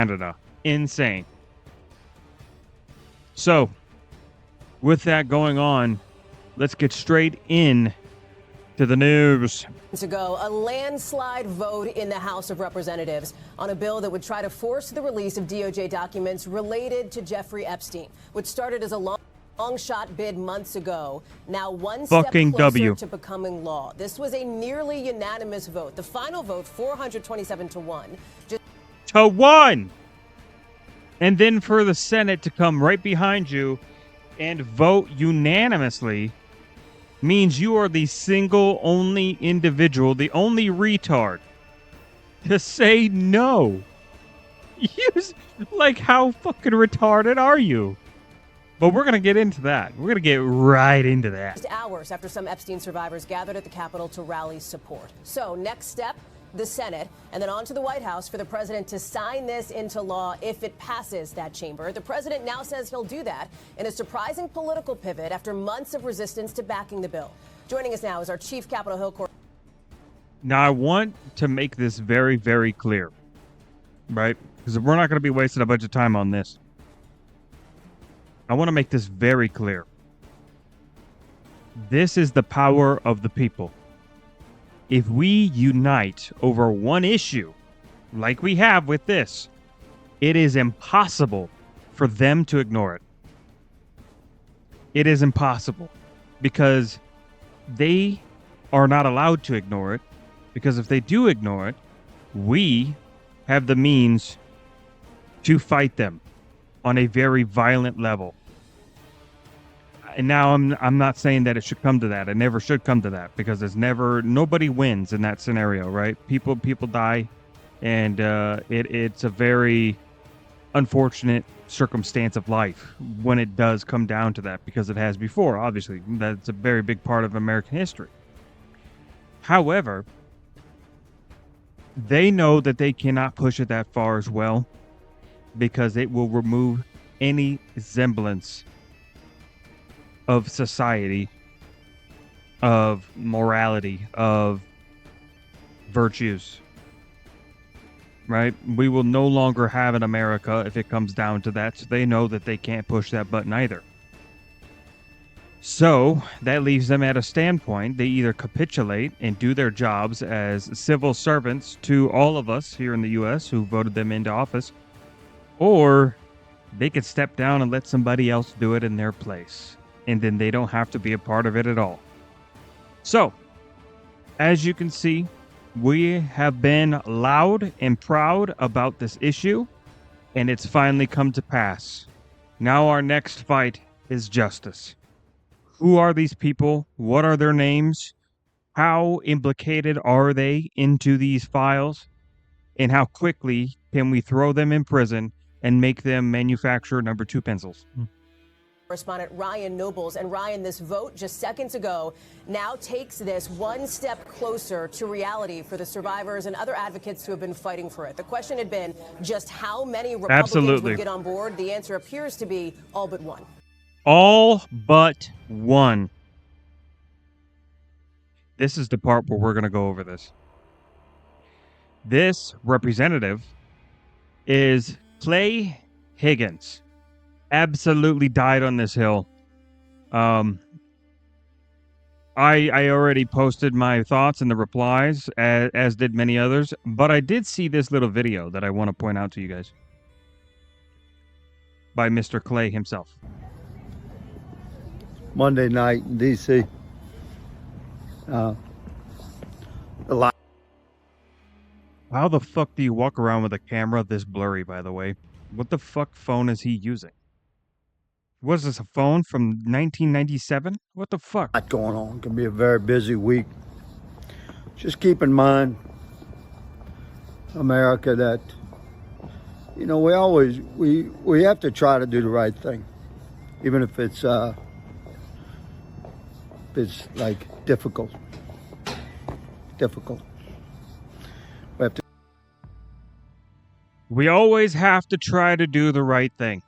Canada. Insane. So, with that going on, let's get straight in to the news. Ago, a landslide vote in the House of Representatives on a bill that would try to force the release of DOJ documents related to Jeffrey Epstein, which started as a long shot bid months ago. Now one step closer to becoming law. This was a nearly unanimous vote. The final vote, 427 to 1. To 1! And then for the Senate to come right behind you and vote unanimously means you are the single only individual, the only retard to say no. Like, how fucking retarded are you? But we're going to get into that. We're going to get right into that. Just hours after some Epstein survivors gathered at the Capitol to rally support. So next step, the Senate, and then on to the White House for the president to sign this into law if it passes that chamber. The president now says he'll do that in a surprising political pivot after months of resistance to backing the bill. Joining us now is our chief Capitol Hill correspondent. Now, I want to make this very, very clear, right? Because we're not going to be wasting a bunch of time on this. I want to make this very clear. This is the power of the people. If we unite over one issue, like we have with this, it is impossible for them to ignore it. It is impossible because they are not allowed to ignore it, because if they do ignore it, we have the means to fight them on a very violent level. And now I'm not saying that it should come to that. It never should come to that, because nobody wins in that scenario, right? People die, and it's a very unfortunate circumstance of life when it does come down to that, because it has before. Obviously, that's a very big part of American history. However, they know that they cannot push it that far as well, because it will remove any semblance of society, of morality, of virtues, right? We will no longer have an America if it comes down to that. So they know that they can't push that button either. So that leaves them at a standpoint. They either capitulate and do their jobs as civil servants to all of us here in the U.S. who voted them into office, or they could step down and let somebody else do it in their place. And then they don't have to be a part of it at all. So, as you can see, we have been loud and proud about this issue, and it's finally come to pass. Now our next fight is justice. Who are these people? What are their names? How implicated are they into these files? And how quickly can we throw them in prison and make them manufacture number 2 pencils? Correspondent Ryan Nobles. And Ryan, this vote just seconds ago now takes this one step closer to reality for the survivors and other advocates who have been fighting for it. The question had been just how many Republicans would get on board. The answer appears to be all but one. All but one. This is the part where we're going to go over this. This representative is Clay Higgins. Absolutely died on this hill. I already posted my thoughts and the replies, as did many others, but I did see this little video that I want to point out to you guys by Mr. Clay himself. Monday night in D.C. A lot. How the fuck do you walk around with a camera this blurry, by the way? What the fuck phone is he using? Was this a phone from 1997? What the fuck? Lot going on. It's gonna be a very busy week. Just keep in mind, America, that we have to try to do the right thing, even if it's like difficult. We always have to try to do the right thing.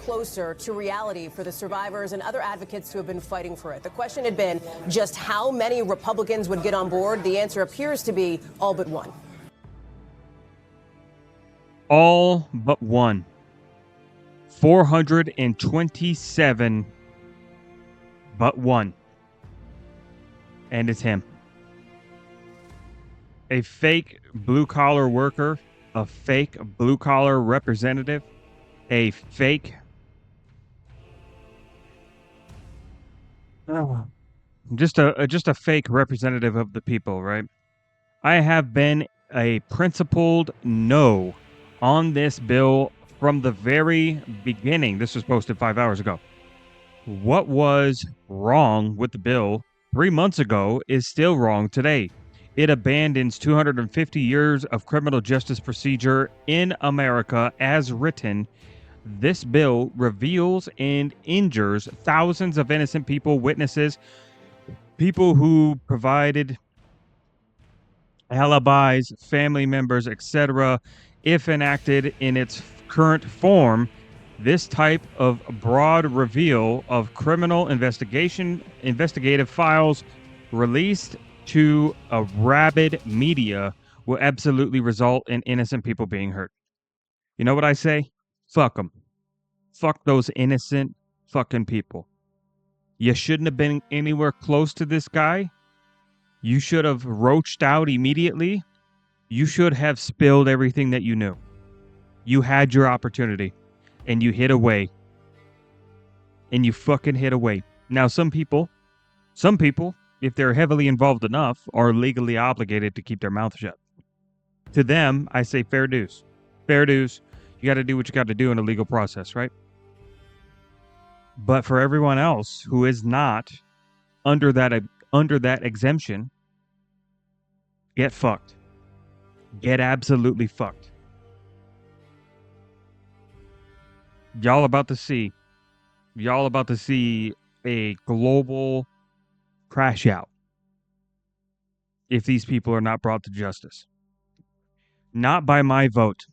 closer to reality for the survivors and other advocates who have been fighting for it. The question had been just how many Republicans would get on board. The answer appears to be all but one. All but one. 427 but one. And it's him. A fake blue-collar worker, a fake blue-collar representative, a fake... Just a fake representative of the people, right? I have been a principled no on this bill from the very beginning. This was posted 5 hours ago. What was wrong with the bill 3 months ago is still wrong today. It abandons 250 years of criminal justice procedure in America as written. This bill reveals and injures thousands of innocent people, witnesses, people who provided alibis, family members, etc. If enacted in its current form, this type of broad reveal of criminal investigative files released to a rabid media will absolutely result in innocent people being hurt. You know what I say? Fuck them. Fuck those innocent fucking people. You shouldn't have been anywhere close to this guy. You should have roached out immediately. You should have spilled everything that you knew. You had your opportunity and you hid away. And you fucking hid away. Now, some people, if they're heavily involved enough, are legally obligated to keep their mouth shut. To them, I say fair dues. Fair dues. You got to do what you got to do in a legal process, right? But for everyone else who is not under that exemption, get fucked. Get absolutely fucked. Y'all about to see a global crash out if these people are not brought to justice. Not by my vote.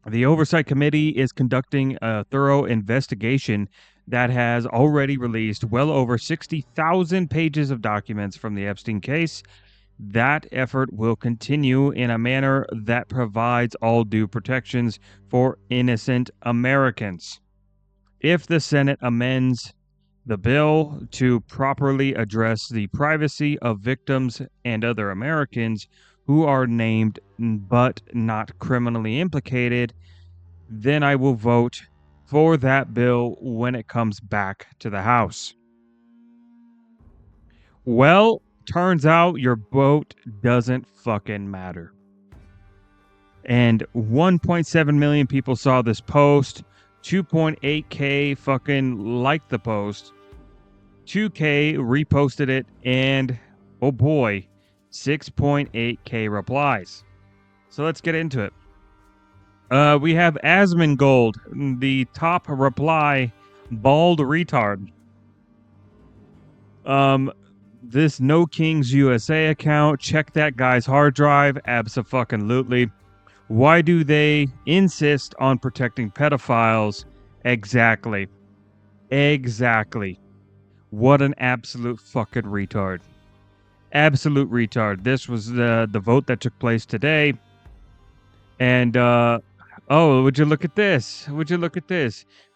The Oversight Committee is conducting a thorough investigation that has already released well over 60,000 pages of documents from the Epstein case. That effort will continue in a manner that provides all due protections for innocent Americans. If the Senate amends the bill to properly address the privacy of victims and other Americans who are named but not criminally implicated, then I will vote for that bill when it comes back to the House. Well, turns out your vote doesn't fucking matter. And 1.7 million people saw this post. 2.8K fucking liked the post. 2K reposted it. And, oh boy, 6.8K replies. So let's get into it. We have Asmongold, the top reply, bald retard. This No Kings USA account, check that guy's hard drive, abso-fucking-lutely. Why do they insist on protecting pedophiles? Exactly. What an absolute fucking retard. Absolute retard. This was the vote that took place today. And, oh, would you look at this?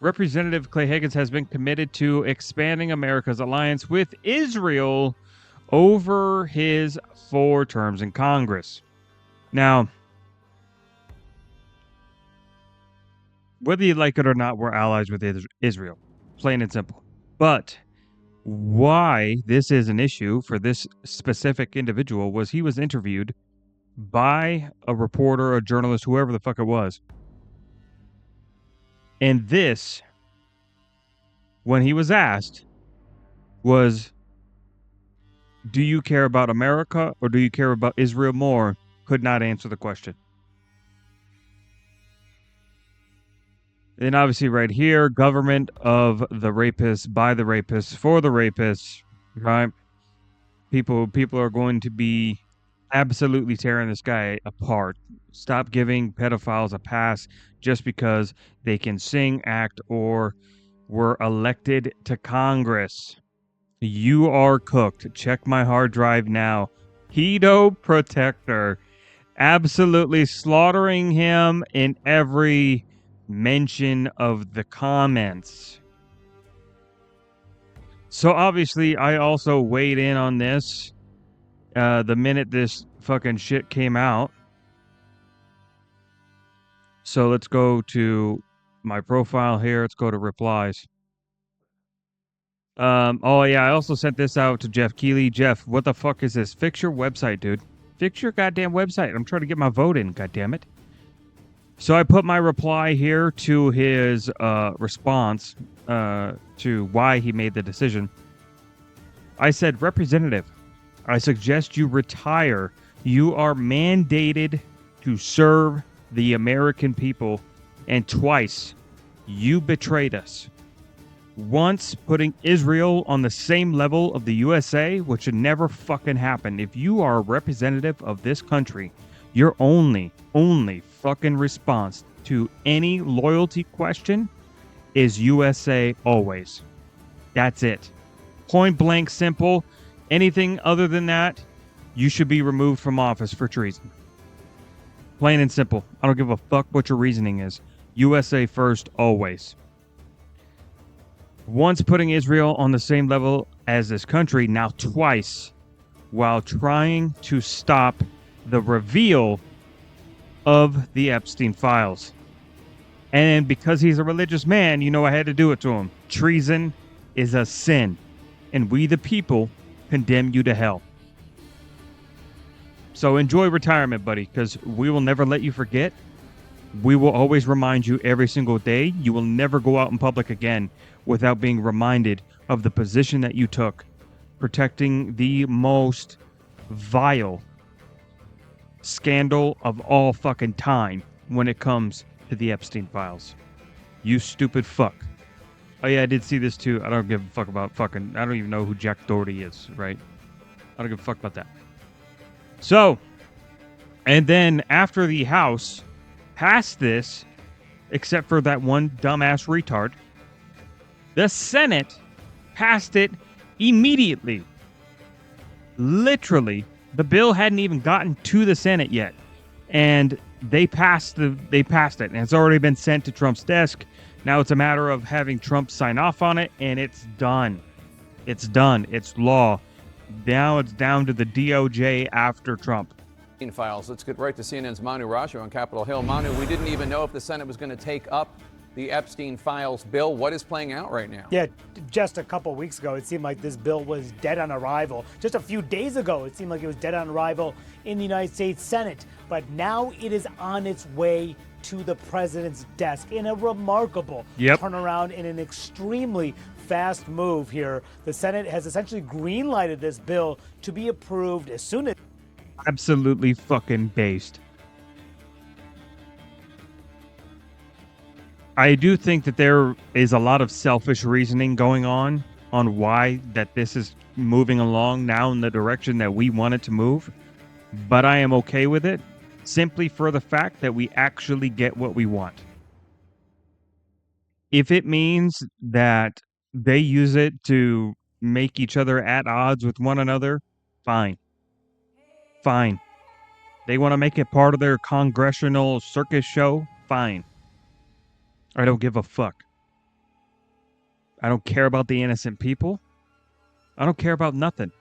Representative Clay Higgins has been committed to expanding America's alliance with Israel over his 4 terms in Congress. Now, whether you like it or not, we're allies with Israel. Plain and simple. But why this is an issue for this specific individual was he was interviewed by a reporter, a journalist, whoever the fuck it was. And this, when he was asked, was, do you care about America or do you care about Israel more? Could not answer the question. Then obviously right here, government of the rapists, by the rapists, for the rapists, right? People are going to be absolutely tearing this guy apart. Stop giving pedophiles a pass just because they can sing, act, or were elected to Congress. You are cooked. Check my hard drive now. Pedo protector. Absolutely slaughtering him in every mention of the comments. So obviously, I also weighed in on this the minute this fucking shit came out. So let's go to my profile here. Let's go to replies. Oh yeah, I also sent this out to Jeff Keighley. Jeff, what the fuck is this? Fix your website, dude. Fix your goddamn website. I'm trying to get my vote in, goddammit. So I put my reply here to his response to why he made the decision. I said, Representative, I suggest you retire. You are mandated to serve the American people, and twice you betrayed us. Once putting Israel on the same level of the USA, which should never fucking happen. If you are a representative of this country, your only fucking response to any loyalty question is USA always. That's it. Point blank simple. Anything other than that, you should be removed from office for treason. Plain and simple. I don't give a fuck what your reasoning is. USA first, always. Once putting Israel on the same level as this country, now twice, while trying to stop the reveal of the Epstein files. And because he's a religious man, you know I had to do it to him. Treason is a sin, and we the people condemn you to hell. So enjoy retirement, buddy, because we will never let you forget. We will always remind you every single day. You will never go out in public again without being reminded of the position that you took, protecting the most vile scandal of all fucking time when it comes to the Epstein files. You stupid fuck. Oh yeah, I did see this too. I don't give a fuck about fucking... I don't even know who Jack Doherty is, right? I don't give a fuck about that. So, and then after the House passed this, except for that one dumbass retard, the Senate passed it immediately. Literally, the bill hadn't even gotten to the Senate yet, and they passed it, and it's already been sent to Trump's desk. Now it's a matter of having Trump sign off on it, and it's done. It's done. It's law. Now it's down to the DOJ after Trump. Files. Let's get right to CNN's Manu Raju on Capitol Hill. Manu, we didn't even know if the Senate was going to take up the Epstein files bill. What is playing out right now? Yeah, just a couple weeks ago, it seemed like this bill was dead on arrival. Just a few days ago, it seemed like it was dead on arrival in the United States Senate. But now it is on its way to the president's desk in a remarkable turnaround, in an extremely fast move here. The Senate has essentially green-lighted this bill to be approved as soon as... Absolutely fucking based. I do think that there is a lot of selfish reasoning going on why that this is moving along now in the direction that we want it to move. But I am okay with it simply for the fact that we actually get what we want. If it means that they use it to make each other at odds with one another, fine. Fine. They want to make it part of their congressional circus show? Fine. I don't give a fuck. I don't care about the innocent people. I don't care about nothing.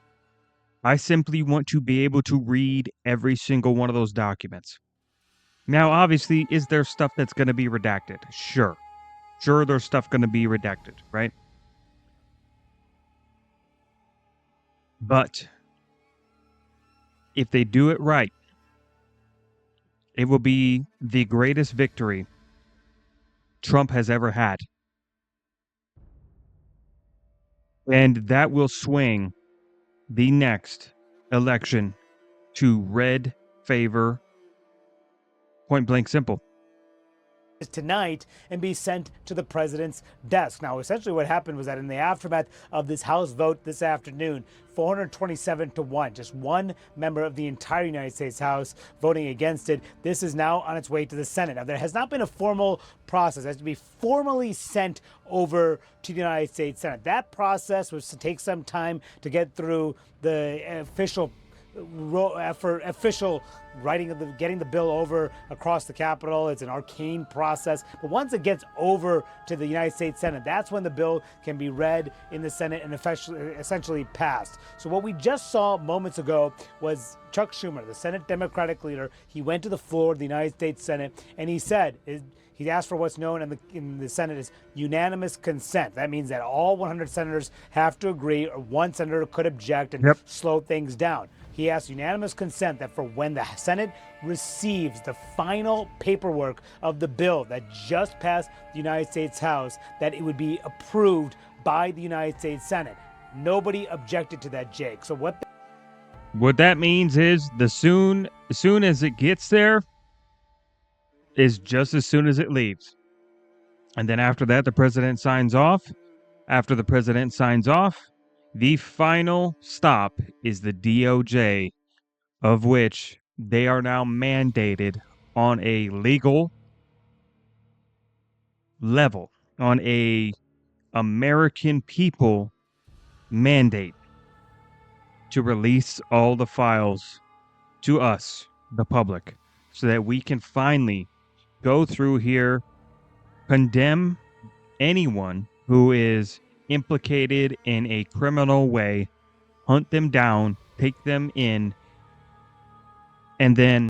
I simply want to be able to read every single one of those documents. Now, obviously, is there stuff that's going to be redacted? Sure. Sure, there's stuff going to be redacted, right? But if they do it right, it will be the greatest victory Trump has ever had. And that will swing the next election to red favor. Point blank simple. tonight and be sent to the president's desk. Now, essentially what happened was that in the aftermath of this House vote this afternoon, 427 to 1, just one member of the entire United States House voting against it. This is now on its way to the Senate. Now, there has not been a formal process. It has to be formally sent over to the United States Senate. That process was to take some time to get through the official writing of getting the bill over across the Capitol. It's an arcane process, but once it gets over to the United States Senate, that's when the bill can be read in the Senate and essentially passed. So what we just saw moments ago was Chuck Schumer, the Senate Democratic leader. He went to the floor of the United States Senate and he said, he asked for what's known in the Senate as unanimous consent. That means that all 100 senators have to agree, or one senator could object and slow things down. He asked unanimous consent that for when the Senate receives the final paperwork of the bill that just passed the United States House, that it would be approved by the United States Senate. Nobody objected to that, Jake. So what that means is as soon as it gets there is just as soon as it leaves. And then after that, the president signs off. After the president signs off, the final stop is the DOJ, of which they are now mandated on a legal level, on a American people mandate to release all the files to us, the public, so that we can finally go through here, condemn anyone who is implicated in a criminal way, hunt them down, take them in, and then